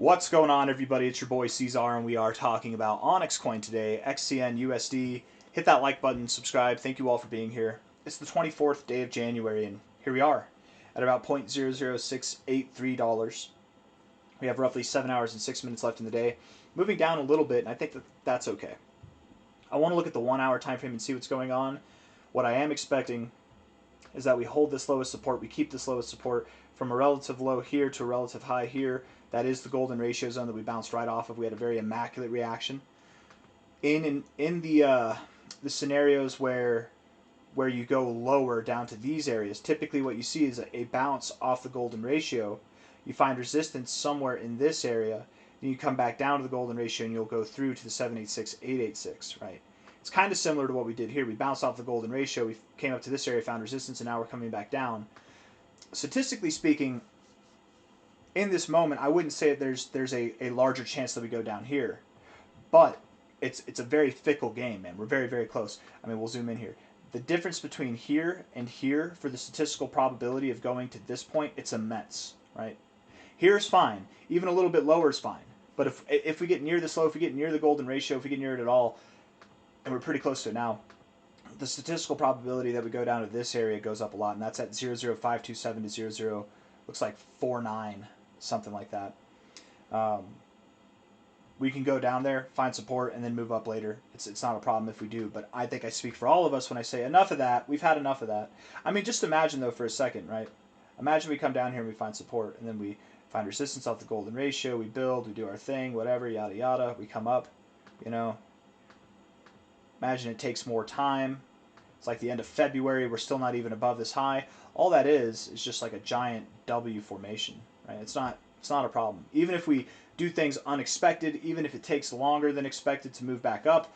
What's going on, everybody? It's your boy C-Zar, and we are talking about OnyxCoin today, XCN USD. Hit that like button, subscribe. Thank you all for being here. It's the 24th day of January, and here we are at about $0.00683. We have roughly 7 hours and 6 minutes left in the day. Moving down a little bit, and I think that's okay. I want to look at the 1 hour time frame and see what's going on. What I am expecting is that we hold this lowest support, we keep this lowest support from a relative low here to a relative high here. That is the golden ratio zone that we bounced right off of. We had a very immaculate reaction. In the scenarios where you go lower down to these areas, typically what you see is a bounce off the golden ratio. You find resistance somewhere in this area, then you come back down to the golden ratio and you'll go through to the 786, 886, right? It's kind of similar to what we did here. We bounced off the golden ratio, we came up to this area, found resistance, and now we're coming back down. Statistically speaking, in this moment, I wouldn't say that there's a larger chance that we go down here, but it's a very fickle game, man. We're very, very close. I mean, we'll zoom in here. The difference between here and here for the statistical probability of going to this point, it's immense, right? Here's fine. Even a little bit lower is fine. But if we get near this low, if we get near the golden ratio, if we get near it at all, and we're pretty close to it now, the statistical probability that we go down to this area goes up a lot, and that's at 0.0527 to 0.0, looks like 49. Something like that. We can go down there, find support, and then move up later. It's not a problem if we do, but I think I speak for all of us when I say enough of that. We've had enough of that. I mean, just imagine, though, for a second, right? Imagine we come down here and we find support, and then we find resistance off the golden ratio, we build, we do our thing, whatever, yada, yada. We come up, you know. Imagine it takes more time. It's like the end of February. We're still not even above this high. All that is just like a giant W formation. Right? It's not a problem. Even if we do things unexpected, even if it takes longer than expected to move back up,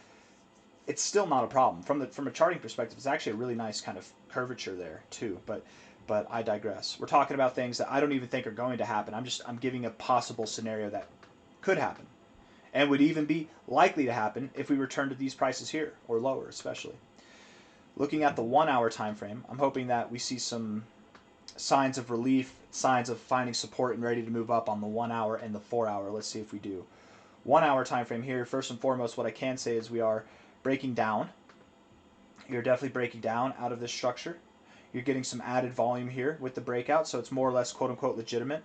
it's still not a problem. From a charting perspective, it's actually a really nice kind of curvature there too. But I digress. We're talking about things that I don't even think are going to happen. I'm giving a possible scenario that could happen, and would even be likely to happen if we return to these prices here or lower, especially. Looking at the 1 hour time frame, I'm hoping that we see some signs of relief, signs of finding support and ready to move up on the 1 hour and the 4 hour. Let's see if we do. 1 hour time frame here. First and foremost, what I can say is we are breaking down. You're definitely breaking down out of this structure. You're getting some added volume here with the breakout, so it's more or less quote unquote legitimate.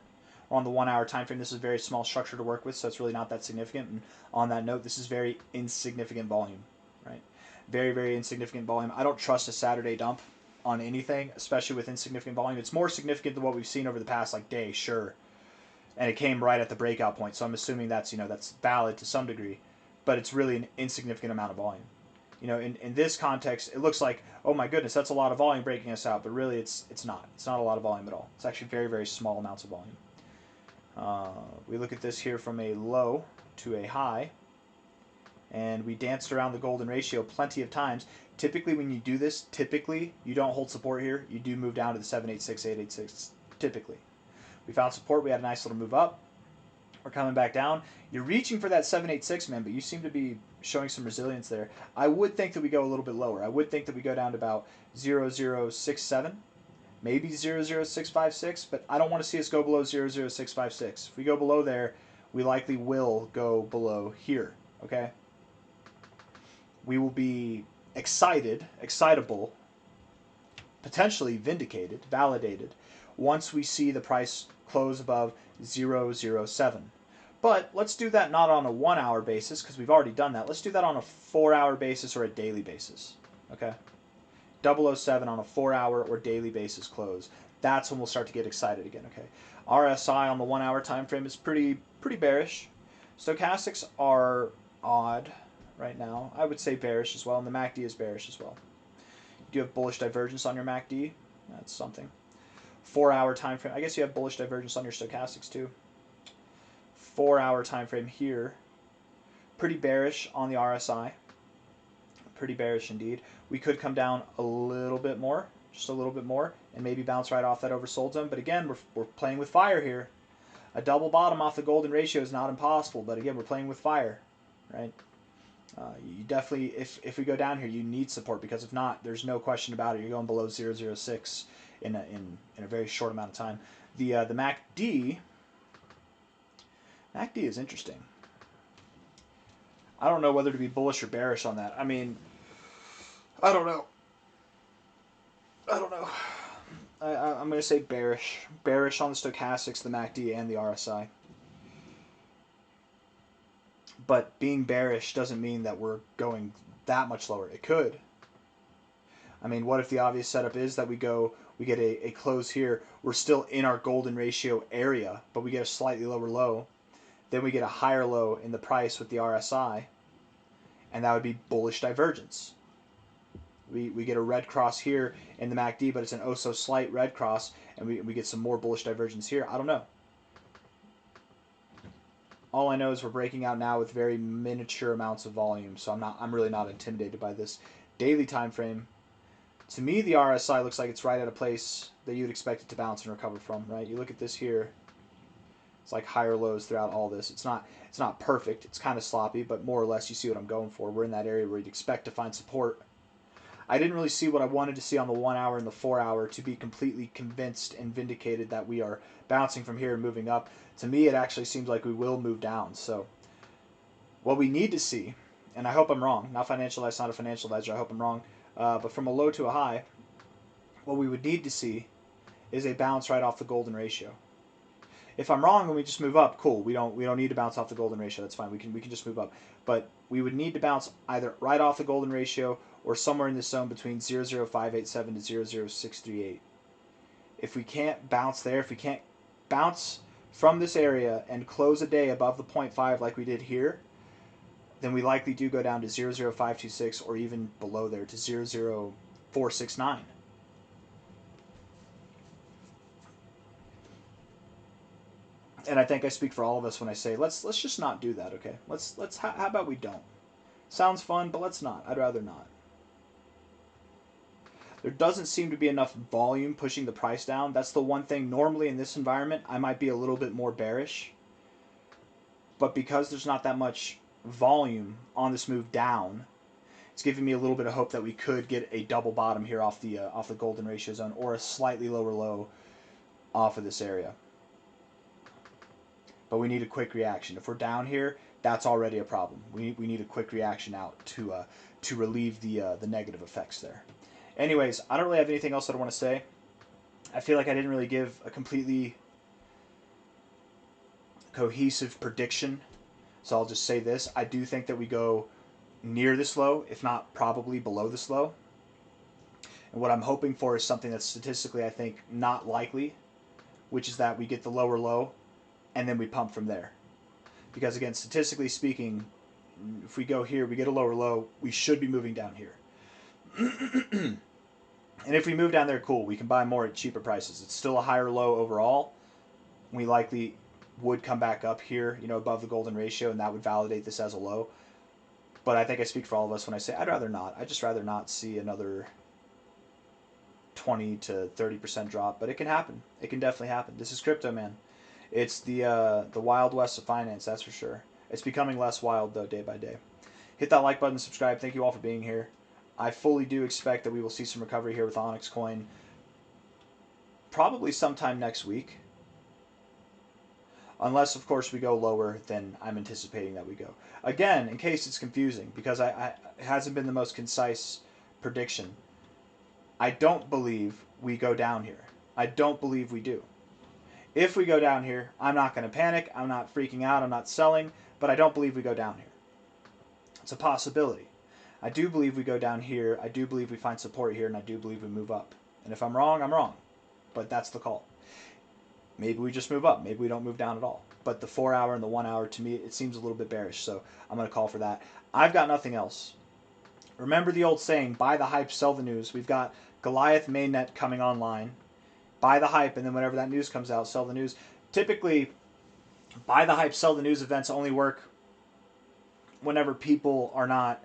On the 1 hour time frame, this is a very small structure to work with, so it's really not that significant. And on that note, this is very insignificant volume, right? Very, very insignificant volume. I don't trust a Saturday dump on anything, especially with insignificant volume. It's more significant than what we've seen over the past day, sure. And it came right at the breakout point, so I'm assuming that's that's valid to some degree, but it's really an insignificant amount of volume. In this context, it looks like, oh my goodness, that's a lot of volume breaking us out, but really it's not. It's not a lot of volume at all. It's actually very, very small amounts of volume. We look at this here from a low to a high, and we danced around the golden ratio plenty of times. Typically, when you do this, you don't hold support here. You do move down to the 786, 886, typically. We found support. We had a nice little move up. We're coming back down. You're reaching for that 786, man, but you seem to be showing some resilience there. I would think that we go a little bit lower. I would think that we go down to about 0067, maybe 00656, but I don't want to see us go below 00656. If we go below there, we likely will go below here, okay? We will be excitable, potentially vindicated, validated, once we see the price close above 007. But let's do that not on a 1 hour basis, because we've already done that. Let's do that on a 4 hour basis or a daily basis. Okay? 007 on a 4 hour or daily basis close. That's when we'll start to get excited again. Okay? RSI on the 1 hour time frame is pretty bearish. Stochastics are odd right now. I would say bearish as well, and the MACD is bearish as well. You do have bullish divergence on your MACD. That's something. 4 hour time frame. I guess you have bullish divergence on your stochastics too. 4 hour time frame here. Pretty bearish on the RSI. Pretty bearish indeed. We could come down a little bit more, just a little bit more, and maybe bounce right off that oversold zone. But again, we're playing with fire here. A double bottom off the golden ratio is not impossible, but again, we're playing with fire, right? You definitely, if we go down here, you need support, because if not, there's no question about it. You're going below 006 in a very short amount of time. The MACD MACD is interesting. I don't know whether to be bullish or bearish on that. I mean, I don't know. I'm going to say bearish. Bearish on the stochastics, the MACD, and the RSI. But being bearish doesn't mean that we're going that much lower. It could. I mean, what if the obvious setup is that we get a close here, we're still in our golden ratio area, but we get a slightly lower low. Then we get a higher low in the price with the RSI, and that would be bullish divergence. We get a red cross here in the MACD, but it's an oh so slight red cross, and we get some more bullish divergence here. I don't know. All I know is we're breaking out now with very miniature amounts of volume, so I'm really not intimidated by this. Daily time frame. To me, the RSI looks like it's right at a place that you'd expect it to bounce and recover from, right? You look at this here. It's like higher lows throughout all this. It's not perfect. It's kind of sloppy, but more or less you see what I'm going for. We're in that area where you'd expect to find support. I didn't really see what I wanted to see on the 1 hour and the 4 hour to be completely convinced and vindicated that we are bouncing from here and moving up. To me, it actually seems like we will move down. So what we need to see, and I hope I'm wrong, not financial advice, not a financial advisor, I hope I'm wrong, but from a low to a high, what we would need to see is a bounce right off the golden ratio. If I'm wrong and we just move up, cool. We don't need to bounce off the golden ratio. That's fine. We can just move up. But we would need to bounce either right off the golden ratio or somewhere in this zone between 00587 to 00638. If we can't bounce there, if we can't bounce from this area and close a day above the 0.5 like we did here, then we likely do go down to 00526 or even below there to 00469. And I think I speak for all of us when I say let's just not do that, okay? How about we don't? Sounds fun, but let's not. I'd rather not. There doesn't seem to be enough volume pushing the price down. That's the one thing. Normally in this environment, I might be a little bit more bearish. But because there's not that much volume on this move down, it's giving me a little bit of hope that we could get a double bottom here off the golden ratio zone or a slightly lower low off of this area. But we need a quick reaction. If we're down here, that's already a problem. We need a quick reaction out to relieve the negative effects there. Anyways, I don't really have anything else that I want to say. I feel like I didn't really give a completely cohesive prediction. So I'll just say this. I do think that we go near this low, if not probably below this low. And what I'm hoping for is something that's statistically, I think, not likely, which is that we get the lower low and then we pump from there. Because again, statistically speaking, if we go here, we get a lower low, we should be moving down here. And if we move down there, cool, we can buy more at cheaper prices. It's still a higher low overall. We likely would come back up here, above the golden ratio, and that would validate this as a low. But I think I speak for all of us when I say I'd rather not. I'd just rather not see another 20 to 30% drop. But it can happen. It can definitely happen. This is crypto, man. It's the Wild West of finance, that's for sure. It's becoming less wild, though, day by day. Hit that like button, subscribe. Thank you all for being here. I fully do expect that we will see some recovery here with OnyxCoin probably sometime next week. Unless, of course, we go lower than I'm anticipating that we go. Again, in case it's confusing, because it hasn't been the most concise prediction, I don't believe we go down here. I don't believe we do. If we go down here, I'm not going to panic. I'm not freaking out. I'm not selling. But I don't believe we go down here. It's a possibility. I do believe we go down here. I do believe we find support here. And I do believe we move up. And if I'm wrong, I'm wrong. But that's the call. Maybe we just move up. Maybe we don't move down at all. But the 4 hour and the 1 hour, to me, it seems a little bit bearish. So I'm going to call for that. I've got nothing else. Remember the old saying, buy the hype, sell the news. We've got Goliath mainnet coming online. Buy the hype, and then whenever that news comes out, sell the news. Typically, buy the hype, sell the news events only work whenever people are not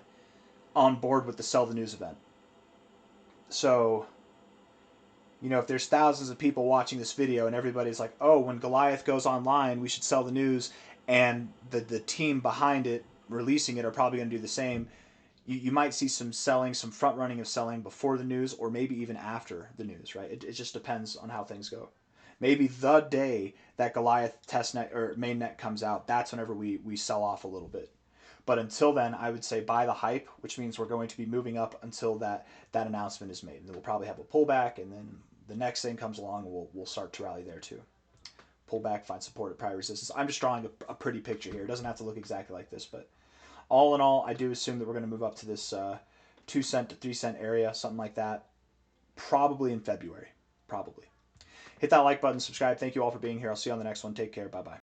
on board with the sell the news event. So, if there's thousands of people watching this video and everybody's like, oh, when Goliath goes online, we should sell the news, and the team behind it, releasing it, are probably going to do the same, you might see some selling, some front running of selling before the news, or maybe even after the news, right? It just depends on how things go. Maybe the day that Goliath testnet or mainnet comes out, that's whenever we sell off a little bit. But until then, I would say buy the hype, which means we're going to be moving up until that announcement is made. And then we'll probably have a pullback, and then the next thing comes along, and we'll start to rally there too. Pull back, find support at prior resistance. I'm just drawing a pretty picture here. It doesn't have to look exactly like this, but all in all, I do assume that we're going to move up to this 2 cent to 3 cent area, something like that, probably in February. Probably. Hit that like button, subscribe. Thank you all for being here. I'll see you on the next one. Take care. Bye-bye.